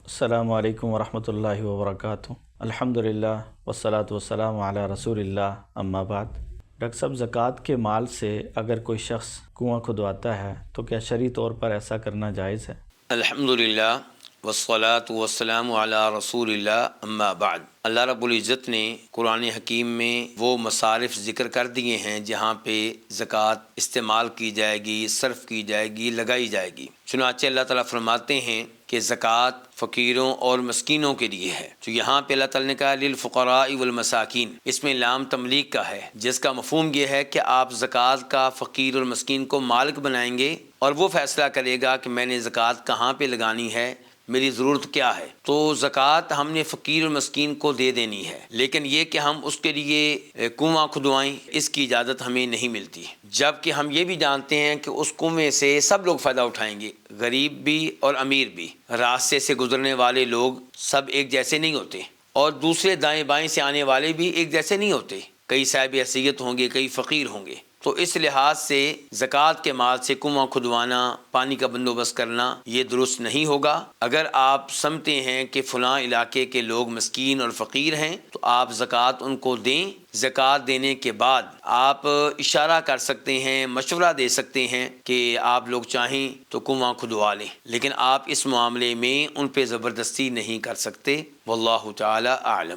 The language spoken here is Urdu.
السلام علیکم ورحمۃ اللہ وبرکاتہ۔ الحمدللہ والصلاۃ والسلام علی رسول اللہ، اما بعد۔ ڈاکٹر صاحب، زکوٰۃ کے مال سے اگر کوئی شخص کنواں کھدواتا ہے تو کیا شرعی طور پر ایسا کرنا جائز ہے؟ الحمدللہ والصلاۃ والسلام علی رسول اللہ، اما بعد۔ اللہ رب العزت نے قرآن حکیم میں وہ مصارف ذکر کر دیے ہیں جہاں پہ زکوٰۃ استعمال کی جائے گی، صرف کی جائے گی، لگائی جائے گی۔ چنانچہ اللہ تعالیٰ فرماتے ہیں کہ زکوٰۃ فقیروں اور مسکینوں کے لیے ہے۔ تو یہاں پہ اللہ تعالیٰ نے کہا للفقراء والمساکین، اس میں لام تملیک کا ہے، جس کا مفہوم یہ ہے کہ آپ زکوٰۃ کا فقیر اور مسکین کو مالک بنائیں گے اور وہ فیصلہ کرے گا کہ میں نے زکوٰۃ کہاں پہ لگانی ہے، میری ضرورت کیا ہے۔ تو زکوٰۃ ہم نے فقیر اور مسکین کو دے دینی ہے، لیکن یہ کہ ہم اس کے لیے کنواں کھدوائیں، اس کی اجازت ہمیں نہیں ملتی، جبکہ ہم یہ بھی جانتے ہیں کہ اس کنویں سے سب لوگ فائدہ اٹھائیں گے، غریب بھی اور امیر بھی۔ راستے سے گزرنے والے لوگ سب ایک جیسے نہیں ہوتے، اور دوسرے دائیں بائیں سے آنے والے بھی ایک جیسے نہیں ہوتے، کئی صاحب حیثیت ہوں گے، کئی فقیر ہوں گے۔ تو اس لحاظ سے زکوٰۃ کے مال سے کنواں کھدوانا، پانی کا بندوبست کرنا، یہ درست نہیں ہوگا۔ اگر آپ سمجھتے ہیں کہ فلاں علاقے کے لوگ مسکین اور فقیر ہیں تو آپ زکوٰۃ ان کو دیں۔ زکوٰۃ دینے کے بعد آپ اشارہ کر سکتے ہیں، مشورہ دے سکتے ہیں کہ آپ لوگ چاہیں تو کنواں کھدوا لیں، لیکن آپ اس معاملے میں ان پہ زبردستی نہیں کر سکتے۔ واللہ تعالی اعلم۔